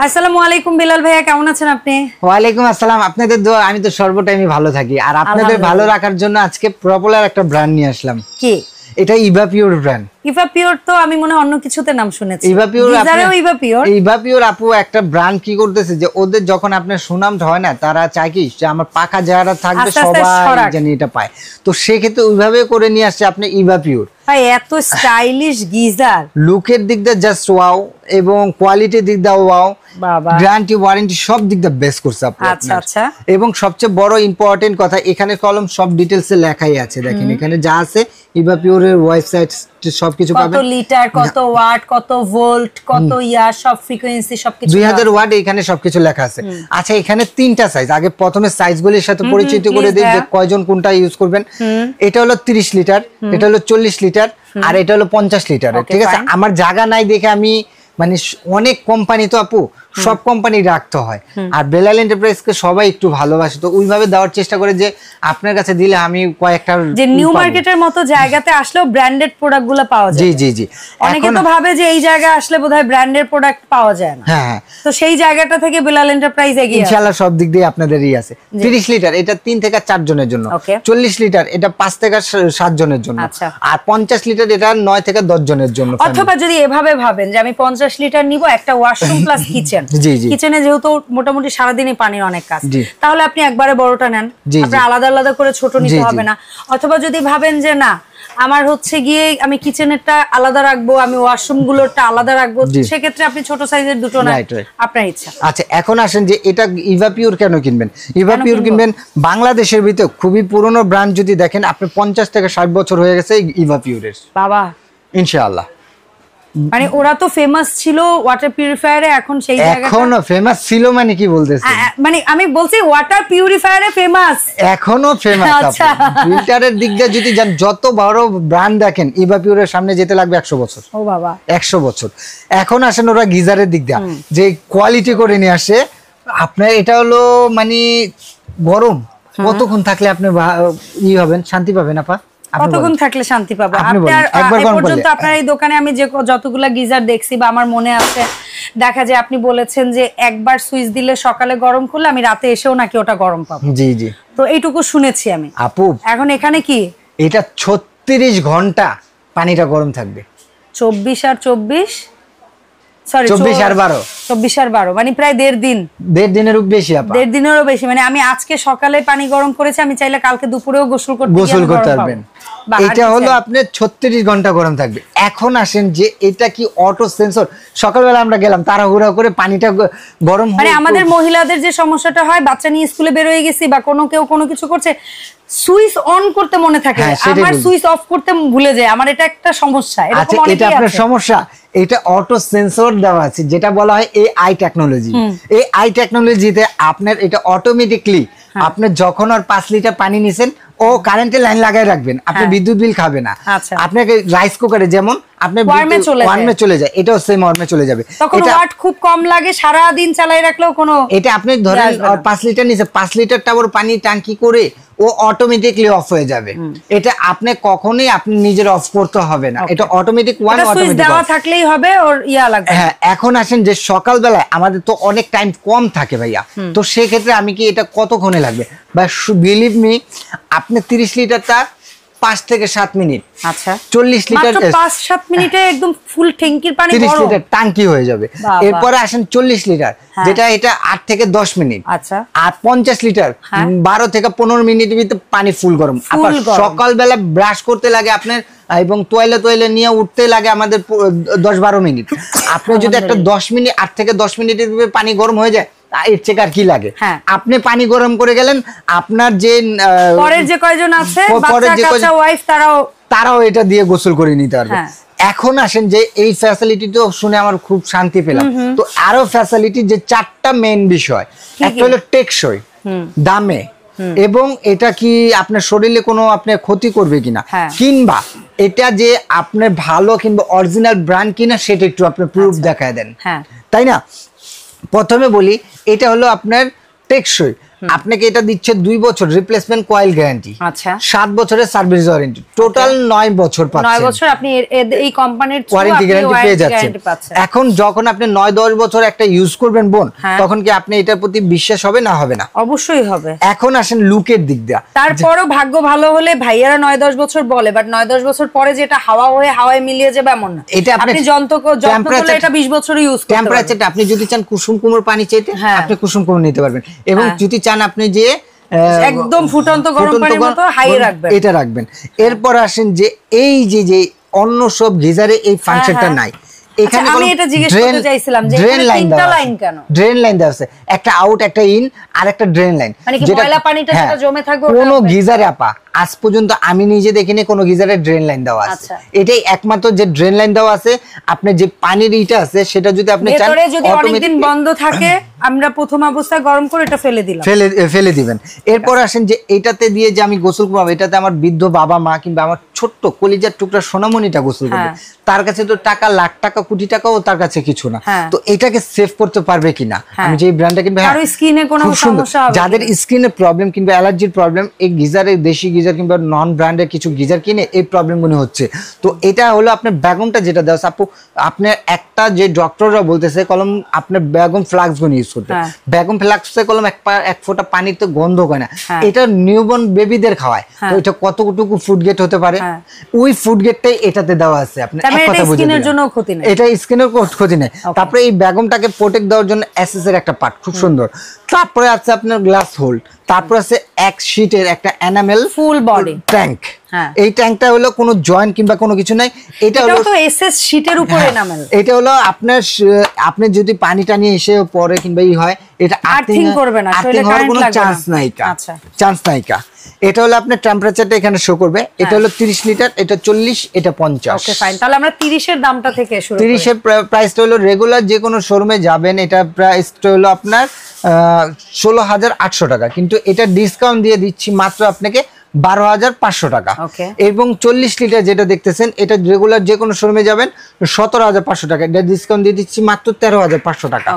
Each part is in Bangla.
আসসালামু আলাইকুম বিলাল ভাইয়া, কেমন আছেন আপনি? ওয়ালাইকুম আসসালাম। আপনাদের দোয়া, আমি তো সর্বটাইমই ভালো থাকি। আর আপনাদের ভালো রাখার জন্য আজকে পপুলার একটা ব্র্যান্ড নিয়ে আসলাম। কি? এটা Eva pure brand. Eva pure তো আমি মনে অন্য কিছুতে নাম শুনেছি। ইভা পিওর, ইভা পিওর আপু একটা ব্র্যান্ড কি করতেছে যে ওদের যখন আপনার সুনামটা হয় না, তারা চায় কি যে আমার পাকা যারা থাকবে সবাই জানি এটা পায়। তো সেক্ষেত্রে ওইভাবে করে নিয়ে আসছে আপনি ইভা পিওর। ভাই এত স্টাইলিশ গিজার, লুকের দিক দিয়ে জাস্ট ওয়াও, এবং কোয়ালিটির দিক দিয়ে ওয়াও, গ্যারান্টি ওয়ারেন্টি সব দিক দিয়ে বেস্ট করছে আপু। আচ্ছা। এবং সবচেয়ে বড় ইম্পর্টেন্ট কথা, এখানে কলম সব ডিটেইলসে লেখাই আছে। দেখেন এখানে যা আছে, ইভা পিওরের ওয়েবসাইট সবকিছু পাবেন। কত লিটার, কত ওয়াট, কত ভোল্ট, কত সব ফ্রিকোয়েন্সি সবকিছু 2000 ওয়াট এখানে সবকিছু লেখা আছে। আচ্ছা, এখানে তিনটা সাইজ। আগে প্রথমে সাইজগুলির সাথে পরিচিত করে দিই যে কয়জন কোনটা ইউজ করবেন। এটা হলো 30 লিটার, এটা হলো 40 লিটার, আর এটা হলো 50 লিটার। ঠিক আছে, আমার জায়গা নাই দেখে আমি মানে অনেক কোম্পানি তো আপু, সব কোম্পানি রাখতে হয়। আর বেলাল এন্টারপ্রাইজকে সবাই একটু ভালোবাসে, তো ওইভাবে দেওয়ার চেষ্টা করে যে আপনার কাছে দিলে আমি কয়েকটা যে নিউ মার্কেটের মতো জায়গাতে আসলেও ব্র্যান্ডেড প্রোডাক্টগুলো পাওয়া যায়। জি। অনেকে তো ভাবে যে এই জায়গায় আসলে বোধহয় ব্র্যান্ডের প্রোডাক্ট পাওয়া যায় না। হ্যাঁ, তো সেই জায়গাটা থেকে বেলাল এন্টারপ্রাইজ এগিয়ে আছে ইনশাআল্লাহ। সব দিক দিয়ে আপনাদেরই আছে। 30 লিটার এটা 3 থেকে 4 জনের জন্য, 40 লিটার এটা 5 থেকে 7 জনের জন্য, আর 50 লিটার এটা 9 থেকে 10 জনের জন্য। অথবা যদি এভাবে ভাবেন যে আমি 50 লিটার নিব, একটা ওয়াশরুম প্লাস কিচেন, কিচেনে যেহেতু মোটামুটি সারাদিনই পানির অনেক কাজ, তাহলে আপনি একবারে বড়টা নেন, আপনার আলাদা আলাদা করে ছোট নিতে হবে না। অথবা যদি ভাবেন যে না আমার হচ্ছে গিয়ে আমি কিচেনেরটা আলাদা রাখবো, আমি ওয়াশরুম গুলোরটা আলাদা রাখবো, সেক্ষেত্রে আপনি ছোট সাইজের দুটো নেন, আপনার ইচ্ছা। আচ্ছা, এখন আসেন যে এটা ইভা পিওর কেন কিনবেন? ইভা পিওর কিনবেন বাংলাদেশের ভিতরে খুবই পুরনো ব্র্যান্ড। যদি দেখেন আপনি 50 থেকে 60 বছর হয়ে গেছে ইভা পিওরের। বাবা, ইনশাআল্লাহ। মানে ওরা তো ফেমাস ছিল ওয়াটার পিউরিফায়ারে, এখন সেই জায়গাটা এখনো ফেমাস ছিল মানে কি বলতেছেন? মানে আমি বলছি ওয়াটার পিউরিফায়ারে ফেমাস, এখনো ফেমাস। আচ্ছা, ফিল্টারের দিক দিয়ে যদি যান, যত বড় ব্র্যান্ড দেখেন, ইভা পিওরের সামনে যেতে লাগবে 100 বছর। ও বাবা, 100 বছর। এখন আসেন ওরা গিজারের দিক দিয়ে যে কোয়ালিটি করে নিয়ে আসে আপনার। এটা হলো মানে গরম কতক্ষণ থাকলে আপনি হবেন, শান্তি পাবেন আপা? কতক্ষণ থাকলে শান্তি পাবো? আপনার এই দোকানে আমি যে যতগুলা গিজার দেখছি বা আমার মনে আছে, দেখা যায় আপনি বলেছেন যে একবার সুইচ দিলে সকালে গরম করলে আমি রাতে এসেও নাকি ওটা গরম পাবো। জি। তো এইটুকু শুনেছি আমি আপু। এখন এখানে কি এটা 36 ঘন্টা পানিটা গরম থাকবে। 24 আর 24, সরি 24 আর 12, 24 আর 12 মানে প্রায় 1.5 দিন। 1.5 দিনেরও বেশি আপা। 1.5 দিনেরও বেশি। মানে আমি আজকে সকালে পানি গরম করেছি, আমি চাইলে কালকে দুপুরেও গোসল করতে পারবেন। এটা হলো আপনি 36 ঘন্টা গরম থাকবে। এখন আসেন যে এটা কি অটো সেন্সর। সকালবেলা আমরা গেলাম তাড়াহুড়া করে, পানিটা গরম মানে আমাদের মহিলাদের যে সমস্যাটা হয়, বাচ্চা নিয়ে স্কুলে বের হয়ে গেছি বা কেউ কোনো কিছু করছে, সুইচ অন করতে মনে থাকে, আমার সুইচ অফ করতে ভুলে যায়, আমার এটা একটা সমস্যা। এটা আপনার সমস্যা। এটা অটো সেন্সর দেওয়া আছে, যেটা বলা হয় এআই টেকনোলজি। এআই টেকনোলজিতে আপনার এটা অটোমেটিকলি আপনি যখন আর 5 লিটার পানি নিছেন, ও কারেন্টের লাইন লাগাই রাখবেন, আপনি বিদ্যুৎ বিল খাবে না। আপনাকে রাইস কুকারে যেমন আপনি ওয়ার্মে চলে যায়, এটাও সেম ওয়ার্মে চলে যাবে। এটা ওয়াট খুব কম লাগে, সারা দিন চালাই রাখলেও কোনো, এটা আপনি ধরেন 5 লিটার নিছে, 5 লিটারটা আবার পানি ট্যাঙ্কি করে ও অটোমেটিকলি অফ হয়ে যাবে। এটা আপনি কখনোই আপনি নিজের অফ করতে হবে না, এটা অটোমেটিক ওয়ান অটোমেটিক দেওয়া থাকলেই হবে, ওর লাগবে। হ্যাঁ, এখন আসেন যে সকালবেলায় আমাদের তো অনেক টাইম কম থাকে ভাইয়া, তো সেই ক্ষেত্রে আমি কি এটা কতক্ষণে লাগবে? বা বিলিভ মি, আপনি 30 লিটারটা 5 থেকে 7 মিনিট। আচ্ছা, 40 লিটার 5-7 মিনিটে একদম ফুল ট্যাঙ্কির পানি 30 লিটার ট্যাঙ্কি হয়ে যাবে। এরপরে আসেন 40 লিটার, যেটা এটা 8 থেকে 10 মিনিট। আচ্ছা, আর 50 লিটার 12 থেকে 15 মিনিটের ভিতরে পানি ফুল গরম। সকালবেলা ব্রাশ করতে লাগে আপনার, এবং তোয়ালে নিয়ে উঠতে লাগে আমাদের 10-12 মিনিট। আপনি যদি একটা 10 মিনিট 8 থেকে 10 মিনিটের ভিতরে পানি গরম হয়ে যায়, এর চেয়ে আর কি লাগে? আপনি পানি গরম করে গেলেন, আপনার যে পরের যে কয়জন আছে বাচ্চা ওয়াইফ, তারাও এটা দিয়ে গোসল করে নিতে পারবে। এখন আসেন যে এই ফ্যাসিলিটিটা শুনে আমার খুব শান্তি পেলাম। তো আরো ফ্যাসিলিটি যে 4টা মেইন বিষয়, একটা হলো টেকসই দামে, এবং এটা কি আপনার শরীরে কোনো আপনার ক্ষতি করবে কিনা, কিংবা এটা যে আপনার ভালো কিংবা অরিজিনাল ব্র্যান্ড কিনা, সেটা একটু আপনি প্রুফ দেখায় দেন, তাই না? প্রথমে বলি, এটা হলো আপনার টেকসই। আপনাকে এটা দিচ্ছে 2 বছর রিপ্লেসমেন্ট কয়েল গ্যারান্টি, আচ্ছা 7 বছরের সার্ভিস ওয়ারেন্টি, টোটাল 9 বছর পাচ্ছেন। 9 বছর আপনি এই কোম্পানির ওয়ারেন্টি গ্যারান্টি পেয়ে যাচ্ছেন। এখন যখন আপনি 9-10 বছর একটা ইউজ করবেন বোন, তখন কি আপনি এটার প্রতি বিশ্বাস হবে না হবে না? অবশ্যই হবে। এখন আসেন লুকের দিক দিয়ে, তারপরও ভাগ্য ভালো হলে ভাইয়ারা 9-10 বছর বলে, বাট 9-10 বছর পরে যেটা হাওয়া হয়ে হাওয়ায় মিলিয়ে যাবে এমন না। এটা আপনি যন্ত্র করলে এটা 20 বছর ইউজ করতে পারবেন। টেম্পারেচারটা আপনি যদি চান কুসুম কুমোর পানি চাইতে আপনি কুসুম কুমোর নিতে পারবেন, এবং যদি চান আপনি যে একদম ফুটন্ত গরম পানির মতো হাই রাখবেন, এটা রাখবেন। এরপর আসেন যে এই যে অন্য সব গিজারে এই ফাংশনটা নাই। এখানে আমি এটা জিজ্ঞেস করতে চাইছিলাম যে এখানে তিনটা লাইন কেন? ড্রেন লাইন দেওয়া আছে, একটা আউট, একটা ইন, আর একটা ড্রেন লাইন। মানে কি ময়লা পানিটা যেটা জমে থাকবে কোন গিজারে আপা আজ পর্যন্ত আমি নিজে দেখিনি কোন গিজারে ড্রেন লাইন দেওয়া আছে। এটাই একমাত্র যে ড্রেন লাইন দেওয়া আছে। আপনি যে পানির ইটা আছে সেটা যদি আপনি চান যদি অনেকদিন বন্ধ থাকে, আমরা প্রথম অবস্থায় গরম করে এটা ফেলে দিবেন। এরপর আসেন যে এটাতে দিয়ে যে আমি গোসল করব, এটাতে আমার বৃদ্ধ বাবা মা কিংবা আমার ছোট্ট কলিজার টুকরা সোনামণিটা গোসল করবে, তার কাছে তো টাকা লাখ টাকা কোটি টাকাও তার কাছে কিছু না। তো এটাকে সেভ করতে পারবে কিনা, আমি যে ব্র্যান্ডটা কিনবো, যাদের স্কিনে প্রবলেম কিংবা অ্যালার্জির প্রবলেম, এই গিজারে দেশি গিজার কিংবা নন ব্র্যান্ডের কিছু গিজার কিনে এই প্রবলেম গুলো হচ্ছে। তো এটা হলো আপনার বেগমটা যেটা দেওয়া আছে আপু, আপনার একটা যে ডক্টররা বলতেছে কলম আপনার বেগম ফ্লাক্স গুলো ইউজ করতে, বেগম ফ্লাক্সের কলম এক ফোঁটা পানিতে গন্ধ করে না, এটা নিউবর্ন বেবিদের খাওয়ায়। তো এটা কতটুকু ফুড গেট হতে পারে, ওই ফুড গেটটাই এটাতে দেওয়া আছে। আপনি এক কথা বুঝে স্কিনের জন্য ক্ষতি নাই, এটা স্কিনের ক্ষতি নাই। তারপরে এই বেগমটাকে প্রোটেক্ট দেওয়ার জন্য এসএস এর একটা পার্ট খুব সুন্দর। তারপরে আছে আপনার গ্লাস হোল্ড, তারপর আছে এক শীটের একটা এনামেল ফুল বডি ট্যাঙ্ক। এই ট্যাঙ্কটা হলো কোনো জয়েন্ট কিংবা কোনো কিছু নাই, এটা হলো তো এসএস শীটের উপরে এনামেল। এটা হলো আপনার আপনি যদি পানিটা নিয়ে এসে পরে কিংবা হয়, এটা আর্থিং করবে না, শরীরে কারেন্ট লাগবে না, চান্স নাই। আচ্ছা চান্স নাই। এটা হলো আপনার টেম্পারেচারটা এখানে শো করবে। এটা হলো 30 লিটার, এটা 40, এটা 50। ওকে ফাইন, তাহলে আমরা 30 এর দামটা থেকে শুরু করি। 30 এর প্রাইসটা হলো রেগুলার যে কোনো শোরুমে যাবেন, এটা প্রাইসটা হলো আপনার 16,800 টাকা, কিন্তু এটা ডিসকাউন্ট দিয়ে দিচ্ছি মাত্র আপনাকে 12,500 টাকা। এবং 40 লিটার যেটা দেখতেছেন, এটা রেগুলার যে কোনো শোরুমে যাবেন 17,500 টাকা, এটা ডিসকাউন্ট দিয়ে দিচ্ছি মাত্র 13,500 টাকা।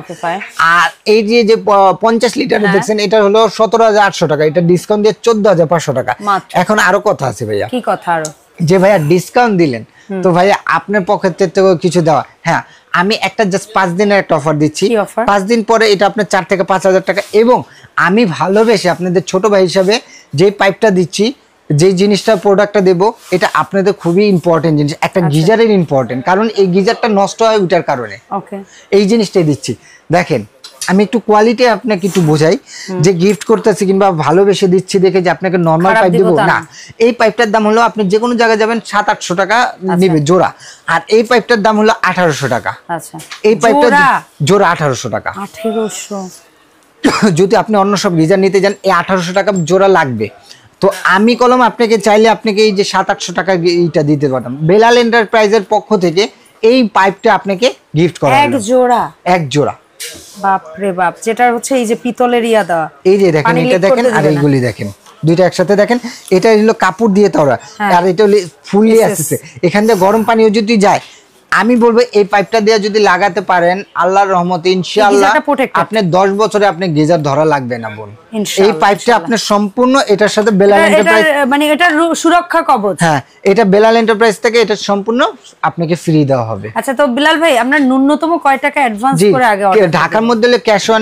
আর এই যে 50 লিটার দেখছেন, এটা হলো 17,800 টাকা, এটা ডিসকাউন্ট দিয়ে 14,500 টাকা। এখন আরো কথা আছে ভাইয়া। কি কথা আরো? যে ভাইয়া ডিসকাউন্ট দিলেন, তো ভাইয়া আপনার পকেট থেকে কিছু দেওয়া। হ্যাঁ, আমি একটা জাস্ট 5 দিনের একটা অফার দিচ্ছি। 5 দিন পরে এটা আপনার 4 থেকে 5,000 টাকা। এবং আমি ভালোবেসে আপনাদের ছোট ভাই হিসাবে যে পাইপটা দিচ্ছি, যে জিনিসটা প্রোডাক্টটা দেব, এটা আপনাদের খুবই ইম্পর্টেন্ট জিনিস, একটা গিজারের ইম্পর্টেন্ট, কারণ এই গিজারটা নষ্ট হয় ওইটার কারণে। এই জিনিসটাই দিচ্ছি। দেখেন আমি একটু কোয়ালিটি আপনাকে একটু বোঝাই, যে গিফট করতেছি কিংবা ভালোবেসে দিচ্ছি দেখে যে আপনাকে নরমাল পাইপ দেবো না। এই পাইপটার দাম হলো, আপনি যে কোনো জায়গায় যাবেন 700-800 টাকা নিবে জোড়া, আর এই পাইপটার দাম হলো 1800 টাকা। এই পাইপটা জোড়া 1800 টাকা। 1800 যদি আপনি অন্য সব গিজার নিতে যান, এই 1800 টাকা জোড়া লাগবে। তো আমি কলম আপনাকে চাইলে আপনাকে এই যে 700-800 টাকা এইটা দিতে পারতাম। বেলাল এন্টারপ্রাইজের পক্ষ থেকে এই পাইপটা আপনাকে গিফট করা হলো। এক জোড়া। বাপ রে বাপ, যেটা হচ্ছে এই যে পিতলের ইয়া দেওয়া, এই যে দেখেন, এটা দেখেন আর এইগুলি দেখেন, দুইটা একসাথে দেখেন। এটা হলো কাপড় দিয়ে তরা, আর এটা হলো ফুললি আসছে। এখান দিয়ে গরম পানিও যদি যায়, আমি বলবো এই পাইপটা দিয়ে যদি লাগাতে পারেন, আল্লাহর রহমতে ইনশাআল্লাহ আপনি 10 বছরে আপনি গিজার ধরা লাগবে না বোন। এই পাইপটা আপনার সম্পূর্ণ এটার সাথে বেলাল এন্টারপ্রাইজ, মানে এটা সুরক্ষা কবচ। হ্যাঁ, এটা বেলাল এন্টারপ্রাইজ থেকে এটা সম্পূর্ণ আপনাকে ফ্রি দেওয়া হবে। আচ্ছা, তো বিলাল ভাই, আমরা ন্যূনতম কয় টাকা অ্যাডভান্স করে আগে অর্ডার? ঢাকার মধ্যে হলে ক্যাশ অন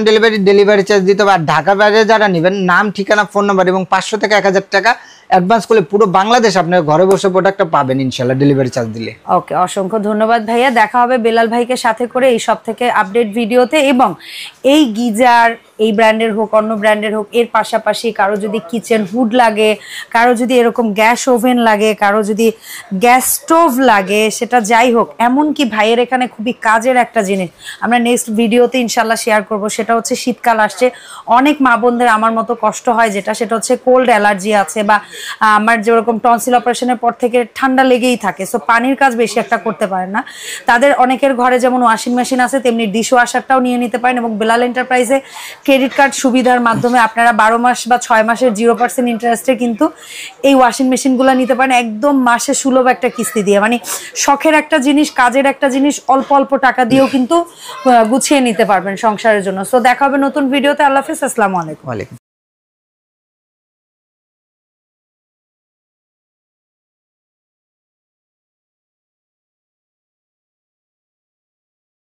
ডেলিভারি চার্জ দিতে হবে। আর ঢাকা বাইরে যারা নেবেন, নাম, ঠিকানা, ফোন নাম্বার এবং 500 থেকে 1000 টাকা অ্যাডভান্স করলে পুরো বাংলাদেশ আপনার ঘরে বসে প্রোডাক্টটা পাবেন ইনশাআল্লাহ, ডেলিভারি চার্জ দিলে। ওকে, অসংখ্য ধন্যবাদ ভাইয়া। দেখা হবে বেলাল ভাইকে সাথে করে এই সব থেকে আপডেট ভিডিওতে। এবং এই গিজার, এই ব্র্যান্ডের হোক অন্য ব্র্যান্ডের হোক, এর পাশাপাশি কারো যদি কিচেন হুড লাগে, কারো যদি এরকম গ্যাস ওভেন লাগে, কারো যদি গ্যাস স্টোভ লাগে, সেটা যাই হোক, এমনকি ভাইয়ের এখানে খুবই কাজের একটা জিনিস আমরা নেক্সট ভিডিওতে ইনশাল্লাহ শেয়ার করব। সেটা হচ্ছে শীতকাল আসছে, অনেক মা বোনদের আমার মতো কষ্ট হয়, সেটা হচ্ছে কোল্ড অ্যালার্জি আছে, বা আমার যেরকম টনসিল অপারেশনের পর থেকে ঠান্ডা লেগেই থাকে, সো পানির কাজ বেশি একটা করতে পারেন না। তাদের অনেকের ঘরে যেমন ওয়াশিং মেশিন আছে, তেমনি ডিশ ওয়াশারটাও নিয়ে নিতে পারেন। এবং বেলাল এন্টারপ্রাইজে ক্রেডিট কার্ড সুবিধার মাধ্যমে আপনারা 12 মাস বা 6 মাসের 0% ইন্টারেস্টে কিন্তু এই ওয়াশিং মেশিনগুলো নিতে পারেন, একদম মাসে সুলভ একটা কিস্তি দিয়ে। মানে শখের একটা জিনিস, কাজের একটা জিনিস, অল্প অল্প টাকা দিয়েও কিন্তু গুছিয়ে নিতে পারবেন সংসারের জন্য। সো দেখা হবে নতুন ভিডিওতে। আল্লাহ হাফেজ, আসসালামু আলাইকুম।